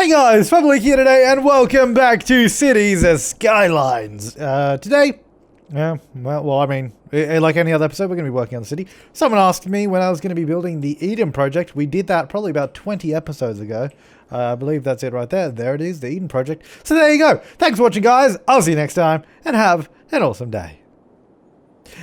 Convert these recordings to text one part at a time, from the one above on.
Hey guys, Flabaliki here today, and welcome back to Cities as Skylines. Today, like any other episode, we're going to be working on the city. Someone asked me when I was going to be building the Eden project. We did that probably about 20 episodes ago. I believe that's it right there. There it is, the Eden project. So there you go. Thanks for watching, guys. I'll see you next time, and have an awesome day.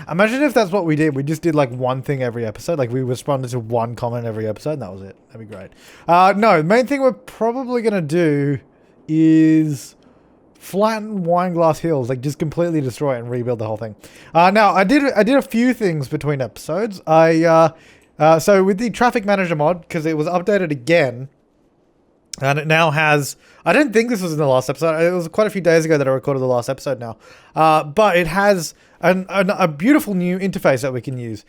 Imagine if that's what we did. We just did like one thing every episode. Like we responded to one comment every episode and that was it. That'd be great. No, the main thing we're probably going to do is flatten Wineglass Hills. Like just completely destroy it and rebuild the whole thing. Now, I did a few things between episodes. So with the traffic manager mod, because it was updated again, and it now has, I don't think this was in the last episode. It was quite a few days ago that I recorded the last episode now. But it has a beautiful new interface that we can use.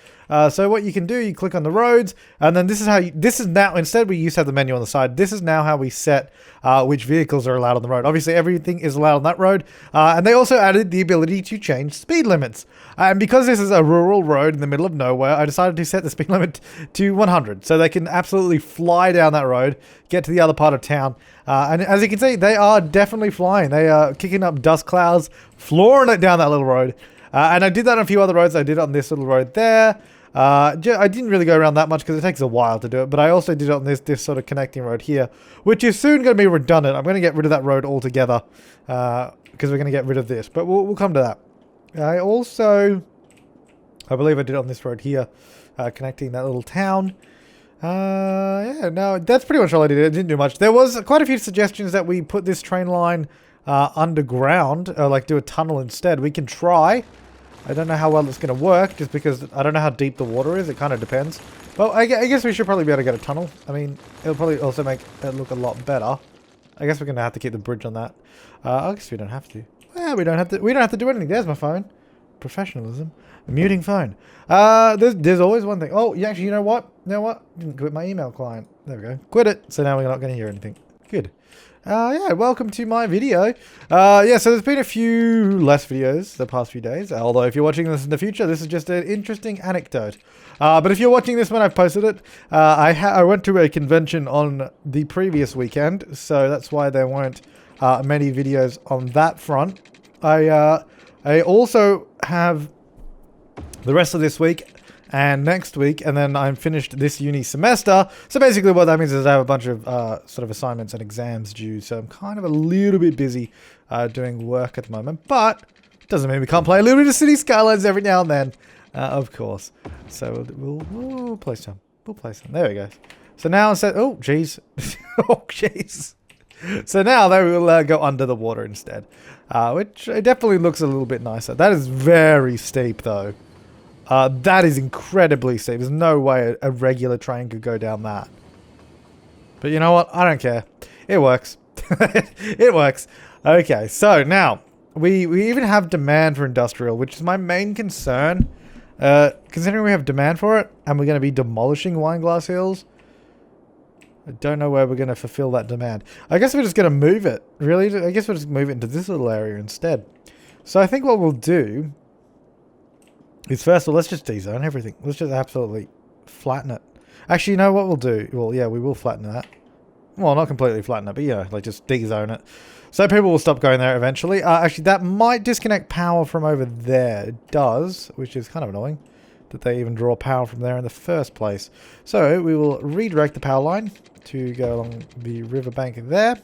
So what you can do, you click on the roads, and then this is how this is now, instead we used to have the menu on the side, this is now how we set which vehicles are allowed on the road. Obviously everything is allowed on that road. And they also added the ability to change speed limits. And because this is a rural road in the middle of nowhere, I decided to set the speed limit to 100. So they can absolutely fly down that road, get to the other part of town. And as you can see, they are definitely flying. They are kicking up dust clouds, flooring it down that little road. And I did that on a few other roads. I did it on this little road there. I didn't really go around that much because it takes a while to do it. But I also did it on this sort of connecting road here, which is soon going to be redundant. I'm going to get rid of that road altogether because we're going to get rid of this. But we'll come to that. I believe I did it on this road here, connecting that little town. Yeah, no, that's pretty much all I did. I didn't do much. There was quite a few suggestions that we put this train line underground, like do a tunnel instead. We can try. I don't know how well it's going to work, just because I don't know how deep the water is. It kind of depends. Well, I guess we should probably be able to get a tunnel. I mean, it'll probably also make it look a lot better. I guess we're going to have to keep the bridge on that. I guess we don't have to. Well, we don't have to do anything. There's my phone. Professionalism. Muting phone. There's always one thing. Oh, yeah, actually, you know what? Didn't quit my email client. There we go. Quit it. So now we're not going to hear anything. Good. Yeah, welcome to my video. Yeah, so there's been a few less videos the past few days. Although if you're watching this in the future, this is just an interesting anecdote. But if you're watching this when I've posted it, I went to a convention on the previous weekend, so that's why there weren't many videos on that front. I also have the rest of this week and next week, and then I'm finished this uni semester. So basically what that means is I have a bunch of sort of assignments and exams due, so I'm kind of a little bit busy doing work at the moment, but doesn't mean we can't play a little bit of City Skylines every now and then, of course. So we'll play some. We'll play some. There we go. So now instead, oh jeez. Oh jeez. So now they will go under the water instead, which it definitely looks a little bit nicer. That is very steep though. That is incredibly steep. There's no way a regular train could go down that. But you know what? I don't care. It works. It works. Okay, so now, we even have demand for industrial, which is my main concern. Considering we have demand for it, and we're going to be demolishing Wineglass Hills, I don't know where we're going to fulfill that demand. I guess we're just going to move it. Really? I guess we'll just move it into this little area instead. So I think what we'll do is, first of all, let's just D-zone everything. Let's just absolutely flatten it. Actually, you know what we'll do? Well, yeah, we will flatten that. Well, not completely flatten it, but yeah, like just D-zone it. So people will stop going there eventually. Actually, that might disconnect power from over there. It does, which is kind of annoying that they even draw power from there in the first place. So we will redirect the power line to go along the riverbank there.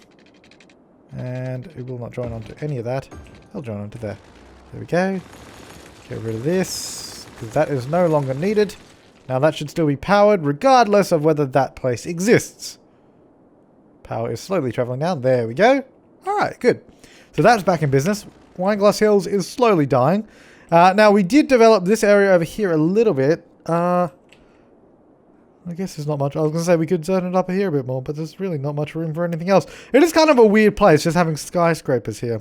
And it will not join onto any of that. It'll join onto there. There we go. Get rid of this, because that is no longer needed. Now that should still be powered, regardless of whether that place exists. Power is slowly traveling down. There we go. Alright, good. So that's back in business. Wineglass Hills is slowly dying. Now we did develop this area over here a little bit. I guess there's not much. I was going to say we could turn it up here a bit more, but there's really not much room for anything else. It is kind of a weird place, just having skyscrapers here.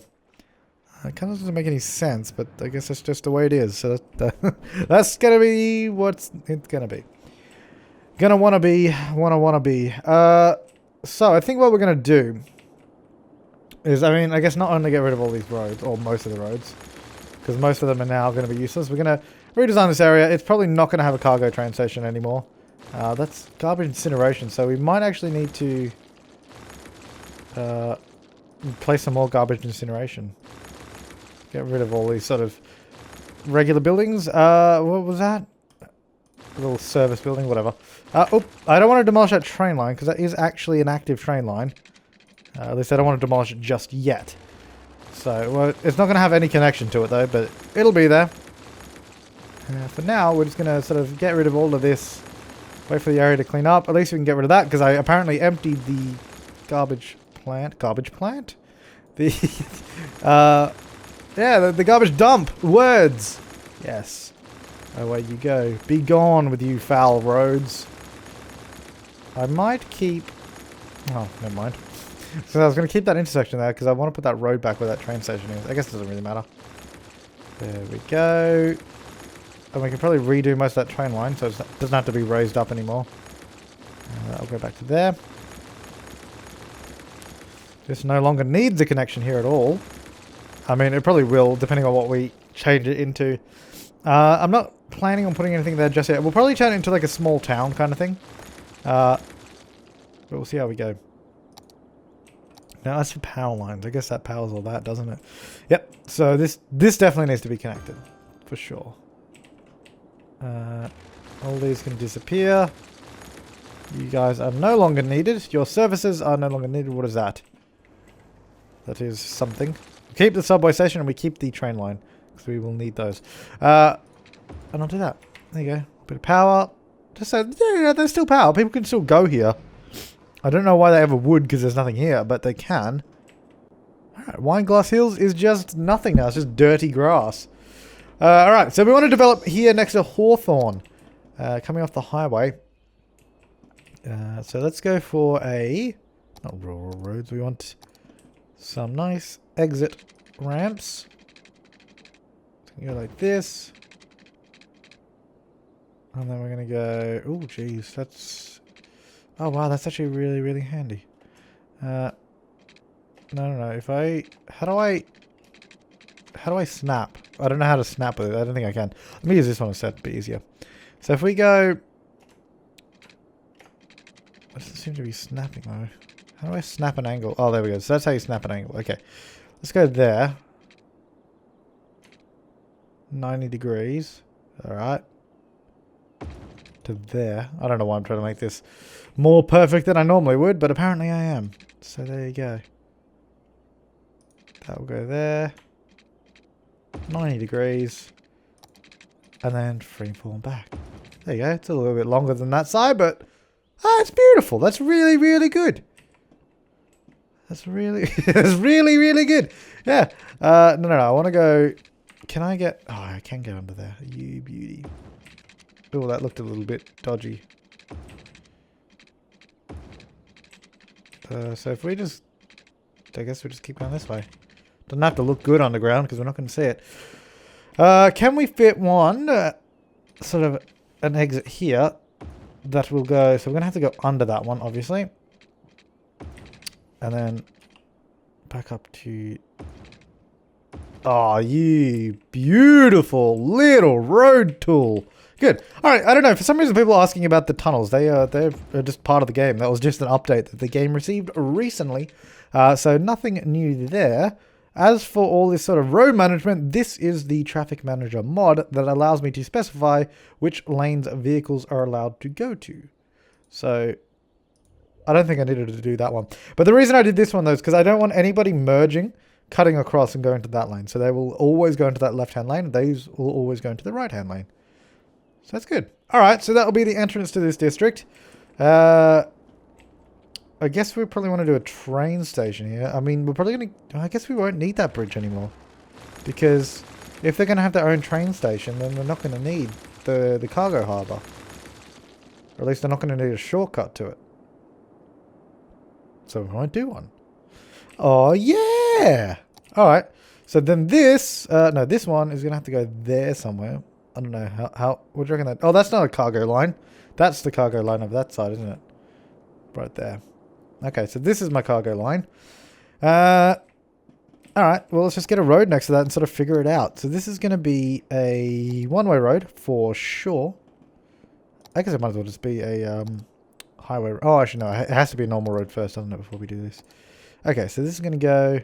It kind of doesn't make any sense, but I guess that's just the way it is. So that's going to be what it's going to be. Gonna wanna be. So I think what we're going to do is, I guess not only get rid of all these roads, or most of the roads, because most of them are now going to be useless. We're going to redesign this area. It's probably not going to have a cargo train station anymore. That's garbage incineration, so we might actually need to Place some more garbage incineration. Get rid of all these sort of regular buildings. What was that? A little service building, whatever. Oh, I don't want to demolish that train line because that is actually an active train line. At least I don't want to demolish it just yet. So, well, it's not going to have any connection to it though, but it'll be there. For now, we're just going to sort of get rid of all of this. Wait for the area to clean up. At least we can get rid of that because I apparently emptied the garbage plant. Garbage plant? The, yeah, the garbage dump. Words. Yes. Away you go. Be gone with you foul roads. I might keep... Oh, never mind. So I was going to keep that intersection there because I want to put that road back where that train station is. I guess it doesn't really matter. There we go. And we can probably redo most of that train line so it doesn't have to be raised up anymore. That'll go back to there. This no longer needs a connection here at all. I mean, it probably will, depending on what we change it into. I'm not planning on putting anything there just yet. We'll probably turn it into like a small town kind of thing. But we'll see how we go. Now, as for power lines, I guess that powers all that, doesn't it? Yep. So this definitely needs to be connected. For sure. All these can disappear. You guys are no longer needed. Your services are no longer needed. What is that? That is something. We keep the subway station and we keep the train line. Because we will need those. And I'll do that. There you go. Bit of power. Just so, yeah, there's still power. People can still go here. I don't know why they ever would because there's nothing here, but they can. Alright, Wineglass Hills is just nothing now. It's just dirty grass. Alright, so we want to develop here next to Hawthorne. Coming off the highway. So let's go for a... Not rural roads. We want some nice exit ramps. Go like this. And then we're going to go... Oh, geez. That's... Oh, wow. That's actually really, really handy. No. If I... How do I snap? I don't know how to snap with it. I don't think I can. Let me use this one instead. It'd be easier. So if we go... It doesn't seem to be snapping though. How do I snap an angle? Oh, there we go. So that's how you snap an angle. Okay. Let's go there. 90 degrees. Alright. To there. I don't know why I'm trying to make this more perfect than I normally would, but apparently I am. So there you go. That will go there. 90 degrees. And then freeform back. There you go. It's a little bit longer than that side, but it's beautiful. That's really, really good. That's really, that's really, really good. Yeah. No. I want to go... Can I get... Oh, I can get under there. You beauty. Oh, that looked a little bit dodgy. So if we just... I guess we just keep going this way. Doesn't have to look good underground because we're not going to see it. Can we fit one... sort of an exit here that will go... So we're going to have to go under that one, obviously. And then back up to... Oh, you beautiful little road tool. Good. All right. I don't know. For some reason, people are asking about the tunnels. They're just part of the game. That was just an update that the game received recently. So nothing new there. As for all this sort of road management, this is the Traffic Manager mod that allows me to specify which lanes vehicles are allowed to go to. So I don't think I needed to do that one. But the reason I did this one, though, is because I don't want anybody merging, cutting across and going to that lane. So they will always go into that left-hand lane. These will always go into the right-hand lane. So that's good. All right, so that will be the entrance to this district. I guess we probably want to do a train station here. I mean, we're probably going to... I guess we won't need that bridge anymore. Because if they're going to have their own train station, then they're not going to need the cargo harbour. Or at least they're not going to need a shortcut to it. So we won't do one. Oh, yeah! Alright. So then this... no, this one is going to have to go there somewhere. I don't know how... What do you reckon that... Oh, that's not a cargo line. That's the cargo line of that side, isn't it? Right there. Okay, so this is my cargo line. Alright, well, let's just get a road next to that and sort of figure it out. So this is going to be a one-way road for sure. I guess it might as well just be a highway... Oh, actually, no. It has to be a normal road first, doesn't it, before we do this. Okay, so this is going to go...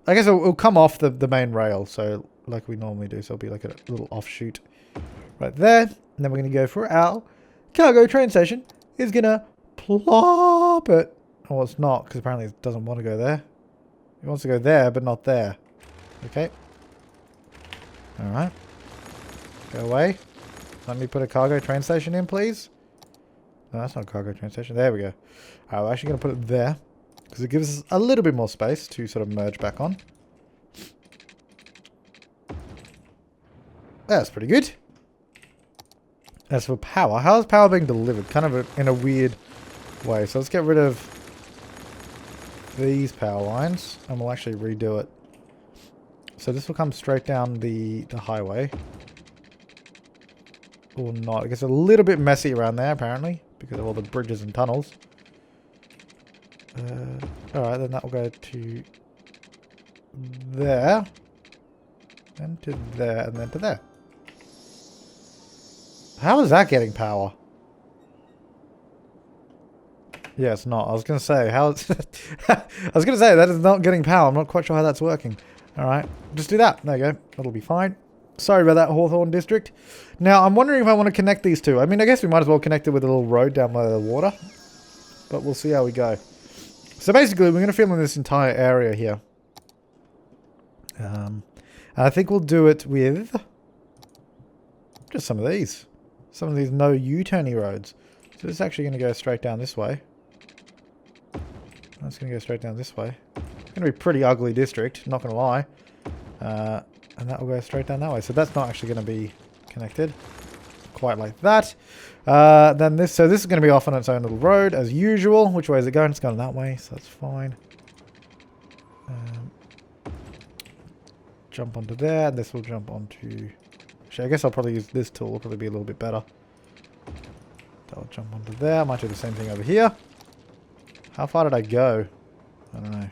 I guess it'll come off the main rail, so like we normally do. So it'll be like a little offshoot right there. And then we're going to go for our cargo train station. It's going to plop it. Oh, it's not, because apparently it doesn't want to go there. It wants to go there, but not there. Okay. Alright. Go away. Let me put a cargo train station in, please. No, that's not a cargo train station. There we go. Alright, we're actually going to put it there, because it gives us a little bit more space to sort of merge back on. That's pretty good. As for power, how is power being delivered? Kind of in a weird way. So let's get rid of these power lines, and we'll actually redo it. So this will come straight down the highway. Or not. It gets a little bit messy around there, apparently, because of all the bridges and tunnels. Alright, then that will go to there. Then to there, and then to there. How is that getting power? Yeah, it's not. I was going to say, how it's I was going to say, that is not getting power. I'm not quite sure how that's working. Alright, just do that. There you go. That'll be fine. Sorry about that, Hawthorne District. Now, I'm wondering if I want to connect these two. I mean, I guess we might as well connect it with a little road down by the water. But we'll see how we go. So basically, we're going to fill in this entire area here. And I think we'll do it with just some of these. Some of these no U-turny roads. So this is actually going to go straight down this way. That's going to go straight down this way. It's going to be a pretty ugly district, not going to lie. And that will go straight down that way. So that's not actually going to be connected quite like that. Then this, so this is going to be off on its own little road as usual. Which way is it going? It's going that way, so that's fine. Jump onto there, and this will jump onto... Actually, I guess I'll probably use this tool. It'll probably be a little bit better. That'll jump onto there. I might do the same thing over here. How far did I go? I don't know.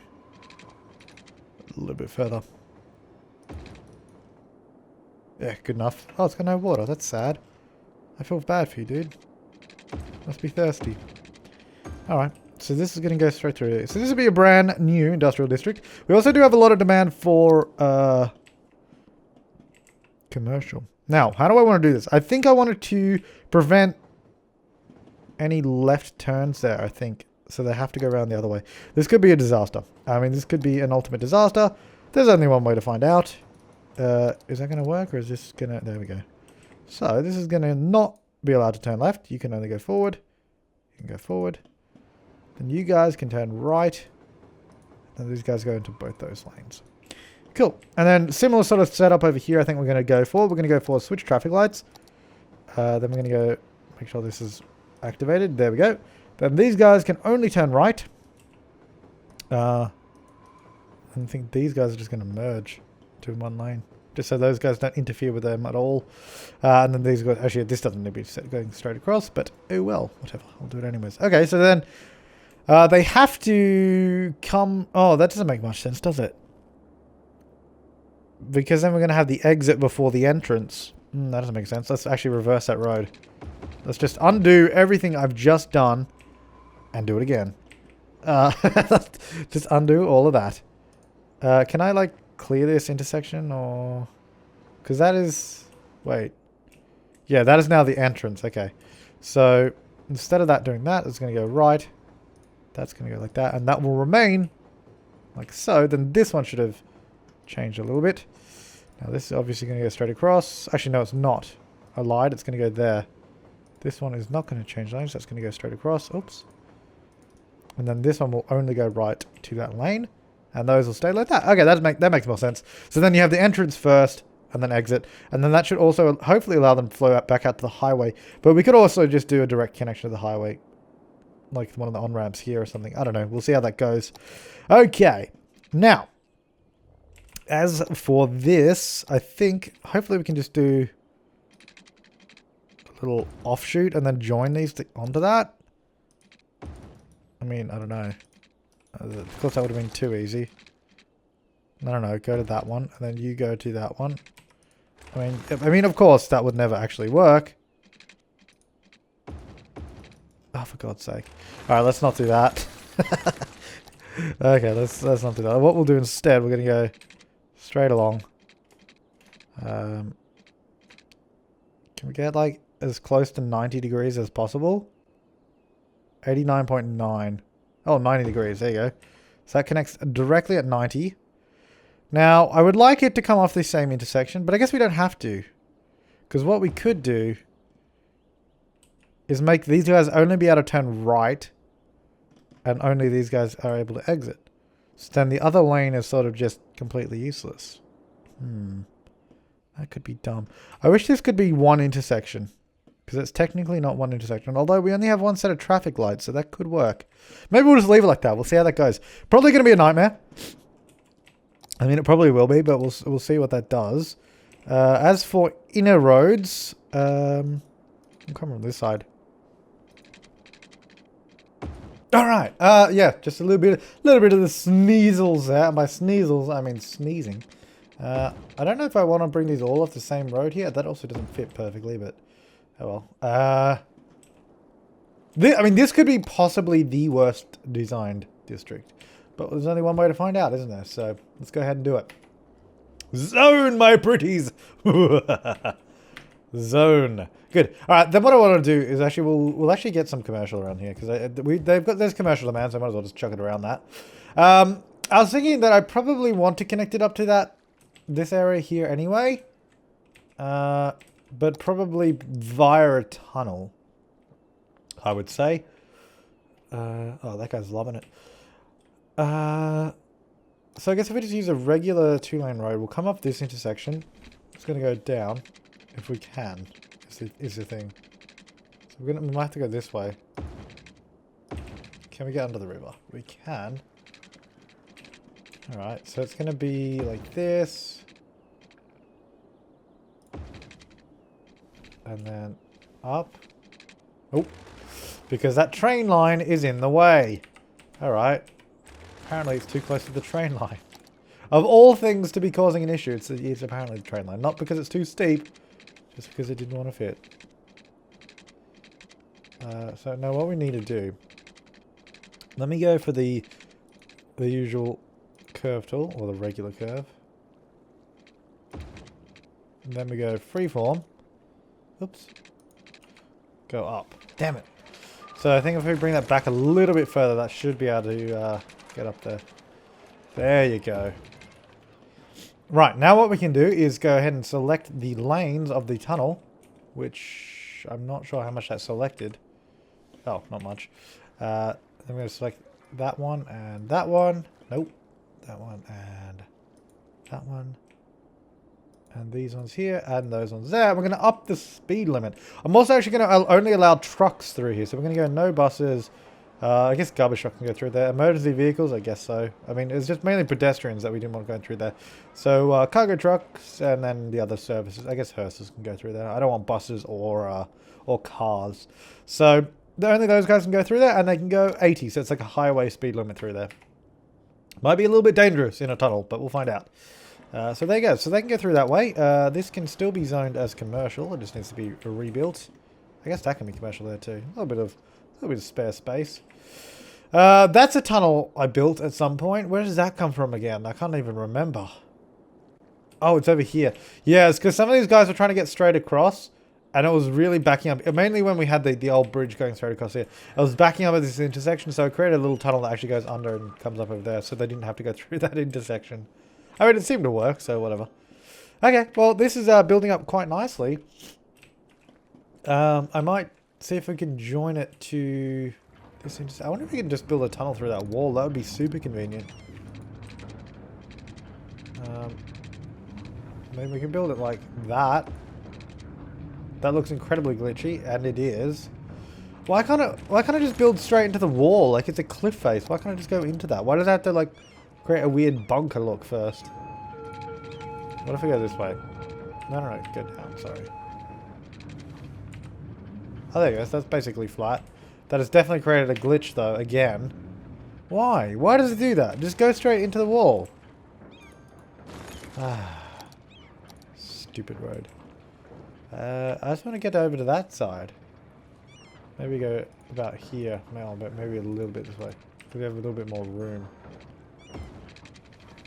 A little bit further. Yeah, good enough. Oh, it's got no water. That's sad. I feel bad for you, dude. Must be thirsty. Alright, so this is going to go straight through here. So this will be a brand new industrial district. We also do have a lot of demand for commercial. Now, how do I want to do this? I think I wanted to prevent any left turns there, I think. So they have to go around the other way. This could be a disaster. I mean, this could be an ultimate disaster. There's only one way to find out. Is that going to work, or is this going to... There we go. So, this is going to not be allowed to turn left. You can only go forward. You can go forward. Then you guys can turn right. And these guys go into both those lanes. Cool. And then, similar sort of setup over here, I think we're going to go for. We're going to go for switch traffic lights. Then we're going to go... Make sure this is activated. There we go. Then these guys can only turn right. I think these guys are just going to merge to one lane, just so those guys don't interfere with them at all. And then these guys, actually this doesn't need to be going straight across, but oh well, whatever, I'll do it anyways. Okay, so then they have to come... Oh, that doesn't make much sense, does it? Because then we're going to have the exit before the entrance. That doesn't make sense. Let's actually reverse that road. Let's just undo everything I've just done and do it again. Just undo all of that. Can I like clear this intersection, or... Because that is... Wait. Yeah, that is now the entrance. Okay. So, instead of that doing that, it's going to go right. That's going to go like that. And that will remain like so. Then this one should have changed a little bit. Now, this is obviously going to go straight across. Actually, no, it's not. I lied. It's going to go there. This one is not going to change lanes. That's going to go straight across. Oops. And then this one will only go right to that lane. And those will stay like that. Okay, that makes more sense. So then you have the entrance first, and then exit. And then that should also hopefully allow them to flow back out to the highway. But we could also just do a direct connection to the highway. Like one of the on-ramps here or something. I don't know. We'll see how that goes. Okay. Now, as for this, I think hopefully we can just do a little offshoot and then join these onto that. I mean, I don't know. Of course, that would have been too easy. I don't know. Go to that one, and then you go to that one. I mean, of course, that would never actually work. Oh, for God's sake! All right, let's not do that. Okay, let's not do that. What we'll do instead, we're going to go straight along. Can we get like as close to 90 degrees as possible? 89.9. Oh, 90 degrees. There you go. So that connects directly at 90. Now, I would like it to come off this same intersection, but I guess we don't have to. Because what we could do is make these guys only be able to turn right, and only these guys are able to exit. So then the other lane is sort of just completely useless. That could be dumb. I wish this could be one intersection. Because it's technically not one intersection. Although we only have one set of traffic lights, so that could work. Maybe we'll just leave it like that. We'll see how that goes. Probably going to be a nightmare. I mean, it probably will be, but we'll see what that does. As for inner roads, I'm coming from this side. All right. Yeah, just a little bit of the sneezels there. By sneezels, I mean sneezing. I don't know if I want to bring these all off the same road here. That also doesn't fit perfectly, but oh well. I mean, this could be possibly the worst designed district. But there's only one way to find out, isn't there? So let's go ahead and do it. Zone, my pretties! Zone. Good. All right, then what I want to do is actually we'll actually get some commercial around here because there's commercial demand, so I might as well just chuck it around that. I was thinking that I probably want to connect it up to this area here anyway, but probably via a tunnel, I would say. Oh, that guy's loving it. So I guess if we just use a regular 2-lane road, we'll come up this intersection. It's going to go down, if we can, is the thing. So we might have to go this way. Can we get under the river? We can. Alright, so it's going to be like this. And then up. Oh, because that train line is in the way. Alright. Apparently it's too close to the train line. Of all things to be causing an issue, it's apparently the train line. Not because it's too steep, just because it didn't want to fit. So now what we need to do... Let me go for the usual curve tool, or the regular curve. And then we go freeform. Oops. Go up. Damn it. So I think if we bring that back a little bit further, that should be able to get up there. There you go. Right, now what we can do is go ahead and select the lanes of the tunnel, which I'm not sure how much that's selected. Oh, not much. I'm going to select that one and that one. Nope. That one and that one. And these ones here and those ones there. We're going to up the speed limit. I'm also actually going to only allow trucks through here. So we're going to go no buses. I guess garbage truck can go through there. Emergency vehicles, I guess so. I mean, it's just mainly pedestrians that we didn't want to go through there. So cargo trucks and then the other services. I guess hearses can go through there. I don't want buses or cars. So only those guys can go through there, and they can go 80. So it's like a highway speed limit through there. Might be a little bit dangerous in a tunnel, but we'll find out. So there you go. So they can go through that way. This can still be zoned as commercial. It just needs to be rebuilt. I guess that can be commercial there too. A little bit of spare space. That's a tunnel I built at some point. Where does that come from again? I can't even remember. Oh, it's over here. Yeah, it's because some of these guys were trying to get straight across, and it was really backing up. Mainly when we had the old bridge going straight across here. It was backing up at this intersection, so it created a little tunnel that actually goes under and comes up over there, so they didn't have to go through that intersection. I mean, it seemed to work, so whatever. Okay, well, this is building up quite nicely. I might see if we can join it to this intersection. I wonder if we can just build a tunnel through that wall. That would be super convenient. Maybe we can build it like that. That looks incredibly glitchy, and it is. Why can't I just build straight into the wall? Like it's a cliff face. Why can't I just go into that? Why does it have to like create a weird bunker look first? What if we go this way? No, go down, sorry. Oh, there you go. So that's basically flat. That has definitely created a glitch, though, again. Why? Why does it do that? Just go straight into the wall. Ah. Stupid road. I just want to get over to that side. Maybe go about here. No, but maybe a little bit this way. Because we have a little bit more room.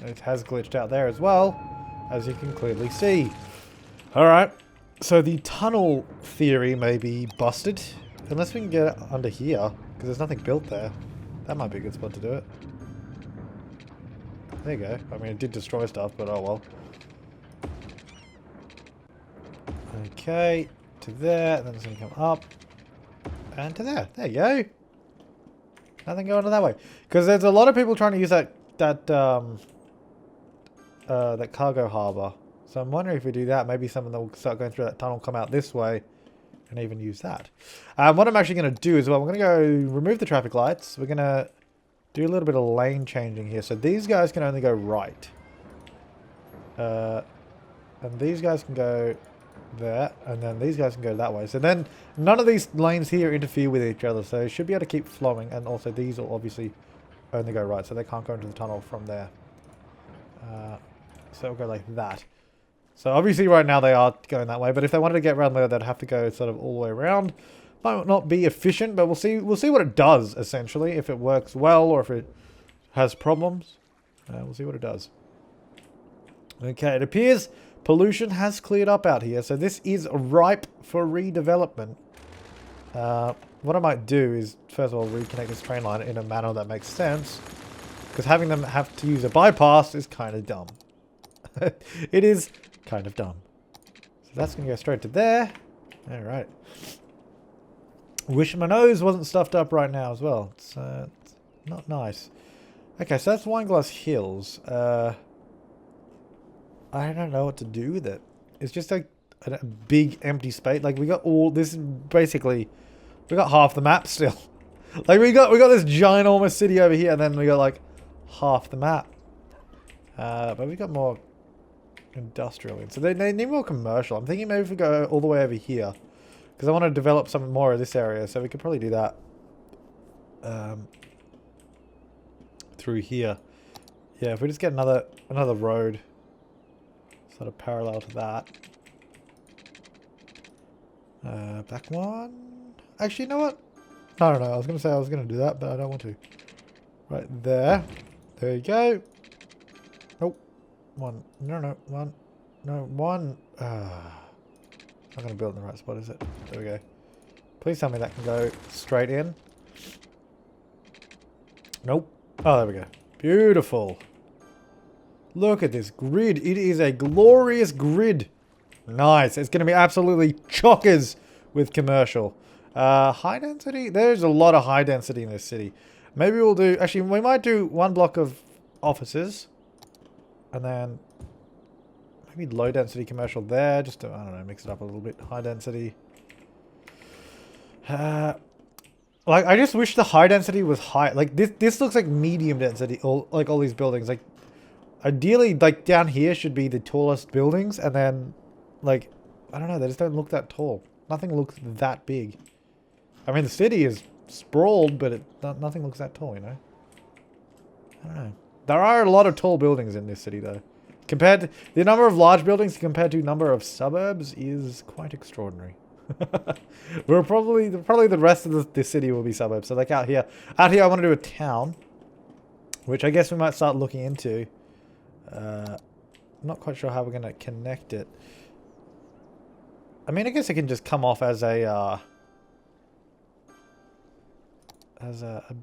It has glitched out there as well, as you can clearly see. Alright, so the tunnel theory may be busted. Unless we can get under here, because there's nothing built there. That might be a good spot to do it. There you go. I mean, it did destroy stuff, but oh well. Okay, to there, and then it's going to come up. And to there. There you go. Nothing going on that way. Because there's a lot of people trying to use that cargo harbour. So I'm wondering if we do that, maybe some of them will start going through that tunnel, come out this way, and even use that. What I'm actually going to do is, well, I'm going to go remove the traffic lights. We're going to do a little bit of lane changing here. So these guys can only go right. And these guys can go there, and then these guys can go that way. So then none of these lanes here interfere with each other, so it should be able to keep flowing. And also these will obviously only go right, so they can't go into the tunnel from there. So it'll go like that. So obviously right now they are going that way, but if they wanted to get around there, they'd have to go sort of all the way around. Might not be efficient, but we'll see what it does, essentially. If it works well or if it has problems. We'll see what it does. Okay, it appears pollution has cleared up out here, so this is ripe for redevelopment. What I might do is, first of all, reconnect this train line in a manner that makes sense. Because having them have to use a bypass is kind of dumb. It is kind of dumb. So that's going to go straight to there. Alright. Wish my nose wasn't stuffed up right now as well. It's not nice. Okay, so that's Wineglass Hills. I don't know what to do with it. It's just a big empty space. Like, we got all this is basically, we got half the map still. Like, we got this ginormous city over here, and then we got like half the map. But we got more industrial in. So they need more commercial. I'm thinking maybe if we go all the way over here, because I want to develop some more of this area, so we could probably do that through here. Yeah, if we just get another road sort of parallel to that. Back one. Actually, you know what? No, I was going to say I was going to do that, but I don't want to. Right there. There you go. Nope. One. No. One. No. One. Not going to build in the right spot, is it? There we go. Please tell me that can go straight in. Nope. Oh, there we go. Beautiful. Look at this grid. It is a glorious grid. Nice. It's going to be absolutely chockers with commercial. High density? There's a lot of high density in this city. Maybe we'll do... Actually, we might do one block of offices. And then... maybe low density commercial there. Just to, I don't know, mix it up a little bit. High density. Like, I just wish the high density was high. Like, this looks like medium density. Like, all these buildings. Like, ideally, like, down here should be the tallest buildings. And then, like, I don't know. They just don't look that tall. Nothing looks that big. I mean, the city is sprawled, but nothing looks that tall, you know? I don't know. There are a lot of tall buildings in this city, though. Compared to the number of large buildings compared to number of suburbs is quite extraordinary. We're probably the rest of the city will be suburbs. So like out here I want to do a town, which I guess we might start looking into. I'm not quite sure how we're going to connect it. I mean, I guess it can just come off as a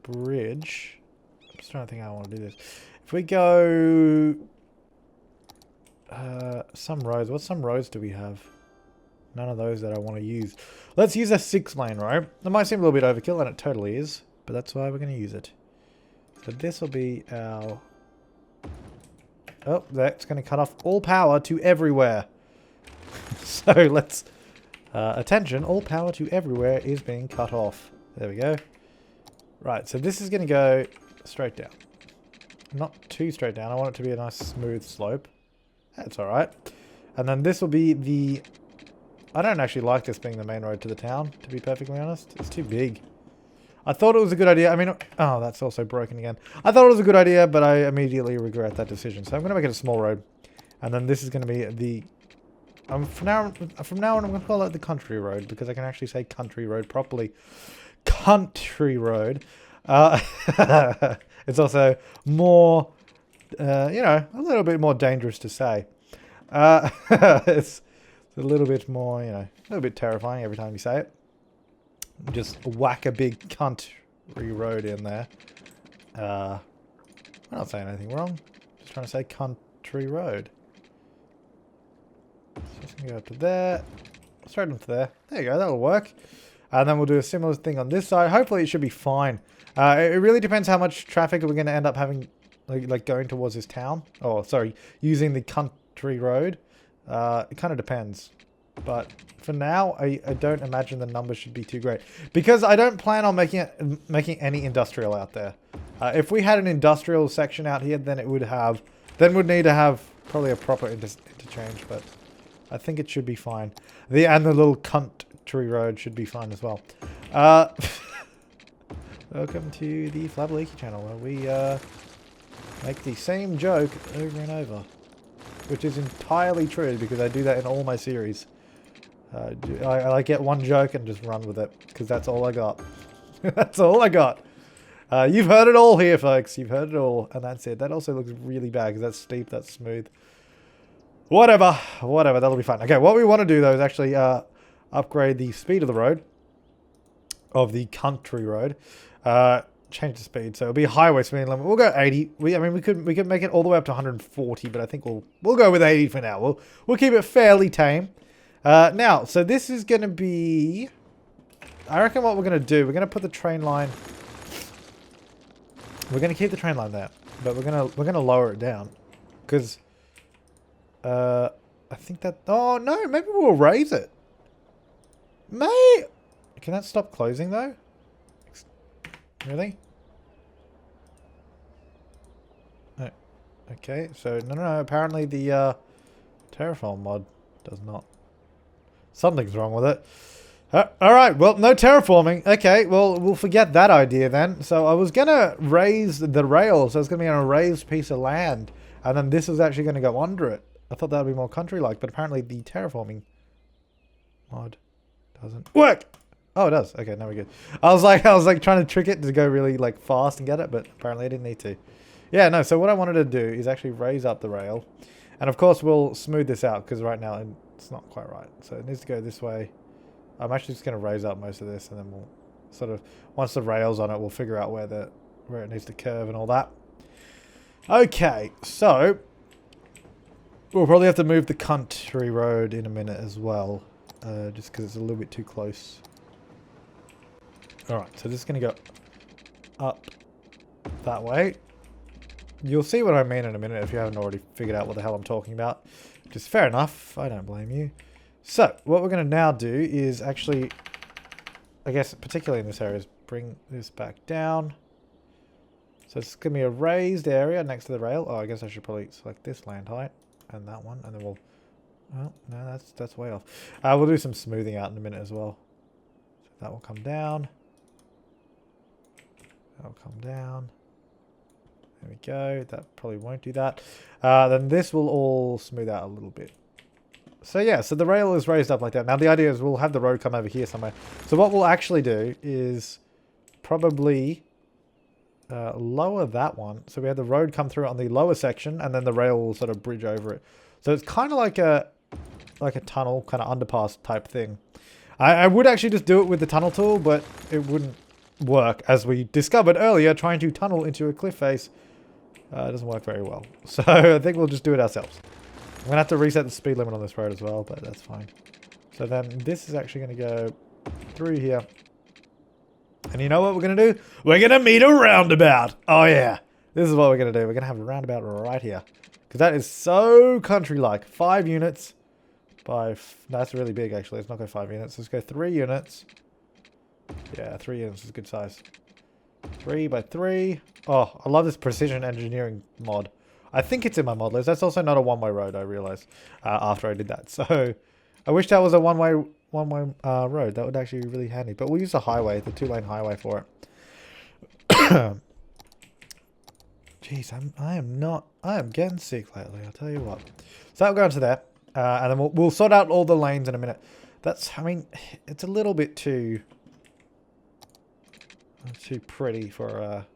bridge. I'm just trying to think how I want to do this. If we go some roads. What some roads do we have? None of those that I want to use. Let's use a 6-lane road. That might seem a little bit overkill, and it totally is. But that's why we're going to use it. So this will be our... oh, that's going to cut off all power to everywhere. So let's... attention, all power to everywhere is being cut off. There we go. Right, so this is going to go straight down. Not too straight down. I want it to be a nice smooth slope. That's alright. And then this will be the... I don't actually like this being the main road to the town, to be perfectly honest. It's too big. I thought it was a good idea. I mean, oh, that's also broken again. I thought it was a good idea, but I immediately regret that decision. So I'm going to make it a small road. And then this is going to be the... from now on, I'm going to call it the country road, because I can actually say country road properly. Country road. It's also more you know, a little bit more dangerous to say. It's a little bit more, you know, a little bit terrifying every time you say it. Just whack a big country road in there. I'm not saying anything wrong. Just trying to say country road. So just gonna go up to there. Straight into there. There you go, that'll work. And then we'll do a similar thing on this side. Hopefully it should be fine. It really depends how much traffic we're going to end up having, like going towards this town. Oh, sorry, using the country road. It kind of depends. But for now, I don't imagine the numbers should be too great. Because I don't plan on making any industrial out there. If we had an industrial section out here, then it would have... Then we'd need to have probably a proper interchange, but I think it should be fine. And the little country road should be fine as well. Welcome to the Flabaliki channel, where we make the same joke over and over. Which is entirely true, because I do that in all my series. I get one joke and just run with it, because that's all I got. That's all I got. You've heard it all here, folks. You've heard it all, and that's it. That also looks really bad, because that's steep, that's smooth. Whatever, whatever, that'll be fine. Okay, what we want to do, though, is actually upgrade the speed of the road. Of the country road. Change the speed, so it'll be a highway speed limit. We'll go 80. I mean, we could make it all the way up to 140, but I think we'll go with 80 for now. We'll keep it fairly tame. Now, so this is going to be... I reckon what we're going to do, we're going to put the train line... We're going to keep the train line there, but we're going to lower it down. Because... I think that... Oh, no, maybe we'll raise it. Can that stop closing, though? Really? Oh, okay, so... No, apparently the, Terraform mod does not... Something's wrong with it. Alright, well, no terraforming. Okay, well, we'll forget that idea then. So I was going to raise the rail, so it's going to be on a raised piece of land. And then this is actually going to go under it. I thought that would be more country-like, but apparently the terraforming mod doesn't work. Oh, it does. Okay, now we're good. I was like trying to trick it to go really like fast and get it, but apparently I didn't need to. Yeah, no, so what I wanted to do is actually raise up the rail. And of course we'll smooth this out because right now it's not quite right. So it needs to go this way. I'm actually just going to raise up most of this and then we'll sort of, once the rail's on it, we'll figure out where it needs to curve and all that. Okay, so we'll probably have to move the country road in a minute as well. Just because it's a little bit too close. Alright, so this is going to go up that way. You'll see what I mean in a minute if you haven't already figured out what the hell I'm talking about. Which is fair enough. I don't blame you. So, what we're going to now do is actually, I guess particularly in this area, is bring this back down. So it's going to be a raised area next to the rail. Oh, I guess I should probably select this land height and that one. And then we'll... Oh, no, that's way off. We'll do some smoothing out in a minute as well. So that will come down. That'll come down. There we go. That probably won't do that. Then this will all smooth out a little bit. So yeah, so the rail is raised up like that. Now the idea is we'll have the road come over here somewhere. So what we'll actually do is probably lower that one. So we have the road come through on the lower section and then the rail will sort of bridge over it. So it's kind of like a tunnel, kind of underpass type thing. I would actually just do it with the tunnel tool, but it wouldn't work. As we discovered earlier, trying to tunnel into a cliff face doesn't work very well. So I think we'll just do it ourselves. I'm going to have to reset the speed limit on this road as well, but that's fine. So then this is actually going to go through here. And you know what we're going to do? We're going to meet a roundabout. Oh yeah. This is what we're going to do. We're going to have a roundabout right here. Because that is so country-like. 5 units by... No, that's really big actually. Let's not go 5 units. Let's go 3 units. Yeah, 3 units is a good size. 3 by 3. Oh, I love this precision engineering mod. I think it's in my mod list. That's also not a one-way road, I realized, after I did that. So, I wish that was a one-way road. That would actually be really handy. But we'll use the highway, the 2-lane highway for it. Jeez, I am getting sick lately, I'll tell you what. So that'll go into there. And then we'll sort out all the lanes in a minute. I mean, it's a little bit too pretty for a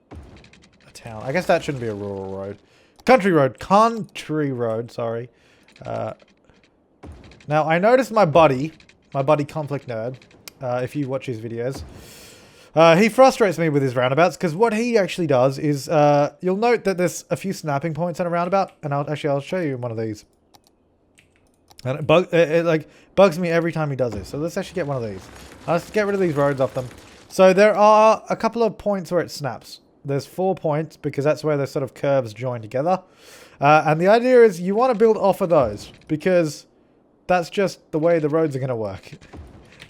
town. I guess that shouldn't be a rural road. Country road, sorry. Now, I noticed my buddy Conflict Nerd, if you watch his videos, he frustrates me with his roundabouts, because what he actually does is, you'll note that there's a few snapping points on a roundabout, and I'll show you one of these. And it like bugs me every time he does it. So let's actually get one of these. Let's get rid of these roads off them. So there are a couple of points where it snaps. There's 4 points because that's where the sort of curves join together. And the idea is you want to build off of those because that's just the way the roads are going to work.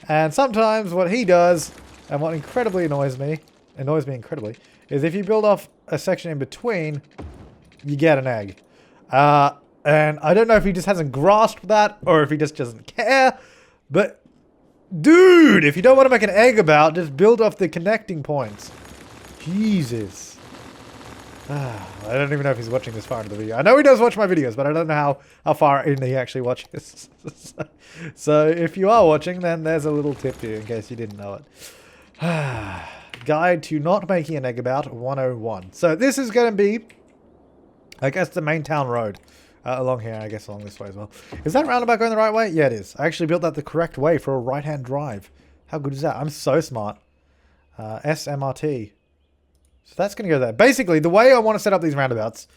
And sometimes what he does, and what incredibly annoys me incredibly, is if you build off a section in between, you get an egg. And I don't know if he just hasn't grasped that or if he just doesn't care. But, dude, if you don't want to make an egg about, just build off the connecting points. Jesus. I don't even know if he's watching this far into the video. I know he does watch my videos, but I don't know how far in he actually watches. So if you are watching, then there's a little tip to you in case you didn't know it. Guide to not making an egg about 101. So this is going to be, I guess, the main town road. Along here, I guess along this way as well. Is that roundabout going the right way? Yeah, it is. I actually built that the correct way for a right-hand drive. How good is that? I'm so smart. SMRT. So that's going to go there. Basically, the way I want to set up these roundabouts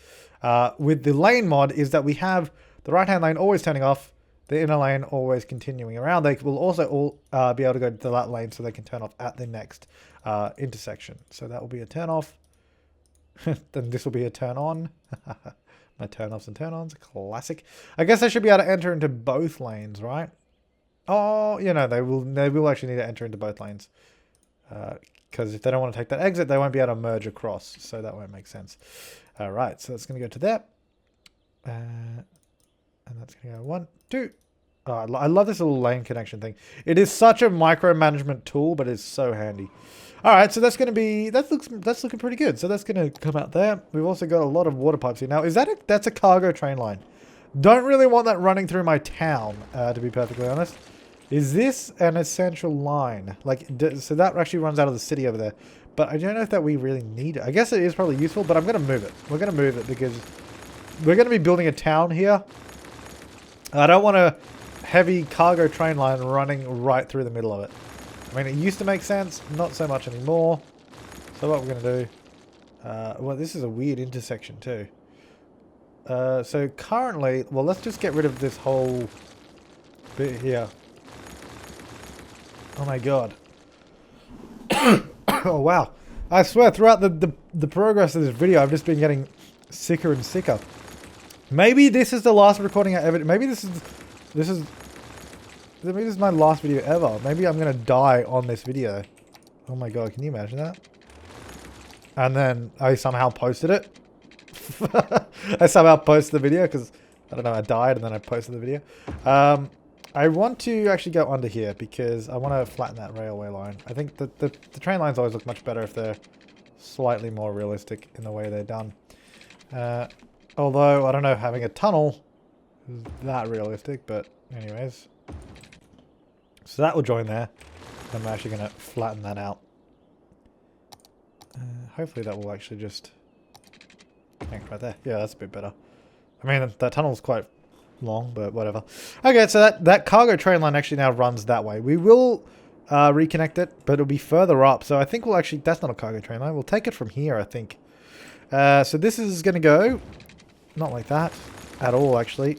with the lane mod is that we have the right-hand lane always turning off, the inner lane always continuing around. They will also all be able to go to that lane so they can turn off at the next intersection. So that will be a turn off. Then this will be a turn on. My turn-offs and turn-ons, classic. I guess they should be able to enter into both lanes, right? Oh, you know, they will actually need to enter into both lanes. Because if they don't want to take that exit, they won't be able to merge across. So that won't make sense. All right, so that's going to go to there. And that's going to go 1, 2. Oh, I love this little lane connection thing. It is such a micromanagement tool, but it's so handy. All right, so that's going to be, that's looking pretty good. So that's going to come out there. We've also got a lot of water pipes here. Now, that's a cargo train line. Don't really want that running through my town, to be perfectly honest. Is this an essential line? Like, so that actually runs out of the city over there. But I don't know if that we really need it. I guess it is probably useful, but I'm going to move it. We're going to move it because we're going to be building a town here. I don't want a heavy cargo train line running right through the middle of it. I mean, it used to make sense, not so much anymore. So what we're going to do... well, this is a weird intersection too. So currently... Well, let's just get rid of this whole bit here. Oh my god. Oh wow. I swear, throughout the progress of this video, I've just been getting sicker and sicker. Maybe this is the last recording I ever... Maybe this is my last video ever. Maybe I'm going to die on this video. Oh my god, can you imagine that? And then I somehow posted it. I somehow posted the video because, I don't know, I died and then I posted the video. I want to actually go under here because I want to flatten that railway line. I think that the train lines always look much better if they're slightly more realistic in the way they're done. Although, I don't know, having a tunnel is that realistic, but anyways. So that will join there. I'm actually going to flatten that out. Hopefully that will actually just connect right there. Yeah, that's a bit better. I mean, that tunnel's quite long, but whatever. Okay, so that cargo train line actually now runs that way. We will reconnect it, but it'll be further up. So I think we'll actually... That's not a cargo train line. We'll take it from here, I think. So this is going to go... Not like that at all, actually.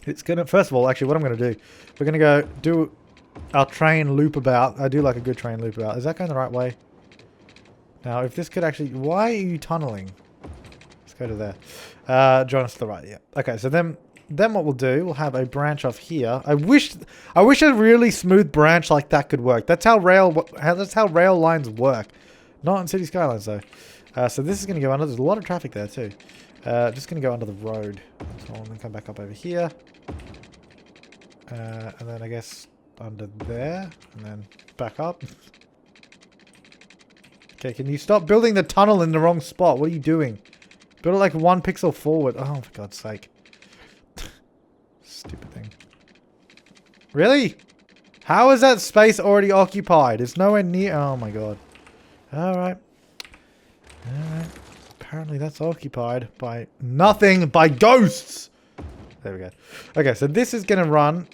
It's going to... First of all, actually, what I'm going to do... We're going to go do our train loop about. I do like a good train loop about. Is that going the right way? Now, if this could actually... Why are you tunneling? Let's go to there. Join us to the right, yeah. Okay, so then what we'll do, we'll have a branch off here. I wish a really smooth branch like that could work. That's how rail lines work. Not in City Skylines, though. So this is going to go under. There's a lot of traffic there, too. Just going to go under the road. So I'm going to come back up over here. And then I guess under there. And then back up. Okay, can you stop building the tunnel in the wrong spot? What are you doing? Build it like 1 pixel forward. Oh, for God's sake. Stupid thing. Really? How is that space already occupied? It's nowhere near... Oh, my God. Alright. Alright. apparently that's occupied by nothing, by ghosts. There we go. Okay, so this is going to run.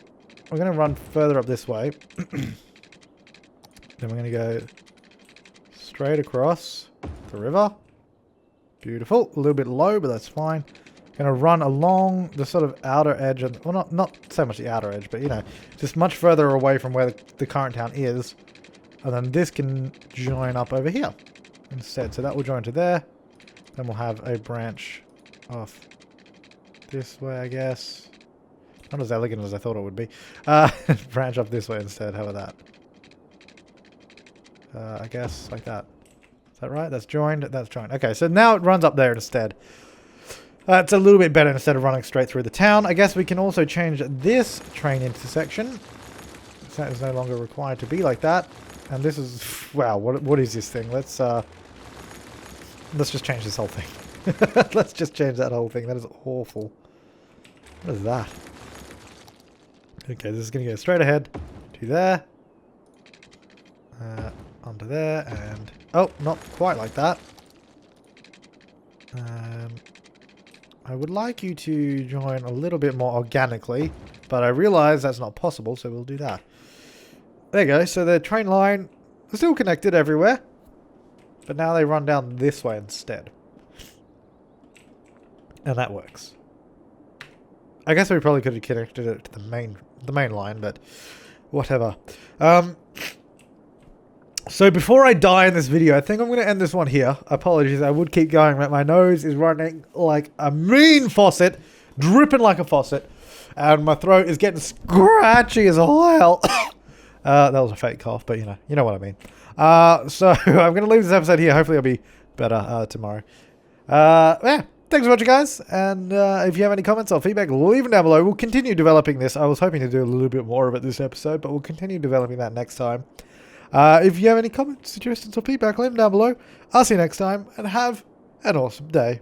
We're going to run further up this way. Then we're going to go straight across the river. Beautiful. A little bit low, but that's fine. Going to run along the sort of outer edge. Of, well, not so much the outer edge, but, you know, just much further away from where the current town is. And then this can join up over here instead. So that will join to there. Then we'll have a branch off this way, I guess. Not as elegant as I thought it would be. Branch up this way instead. How about that? I guess like that. Is that right? That's joined. That's joined. Okay, so now it runs up there instead. It's a little bit better instead of running straight through the town. I guess we can also change this train intersection. So that is no longer required to be like that. And this is... Wow, what is this thing? Let's just change this whole thing. Let's just change that whole thing. That is awful. What is that? Okay, this is going to go straight ahead to there. Onto there, and... Oh, not quite like that. I would like you to join a little bit more organically, but I realize that's not possible, so we'll do that. There you go, so the train line is still connected everywhere, but now they run down this way instead. And that works. I guess we probably could have connected it to the main line, but whatever. So before I die in this video, I think I'm going to end this one here. Apologies, I would keep going, but my nose is running like a mean faucet, dripping like a faucet, and my throat is getting scratchy as all hell. That was a fake cough, but you know what I mean. So I'm going to leave this episode here. Hopefully I'll be better tomorrow. Yeah, thanks for watching, guys. And if you have any comments or feedback, leave them down below. We'll continue developing this. I was hoping to do a little bit more of it this episode, but we'll continue developing that next time. If you have any comments, suggestions, or feedback, leave them down below. I'll see you next time, and have an awesome day.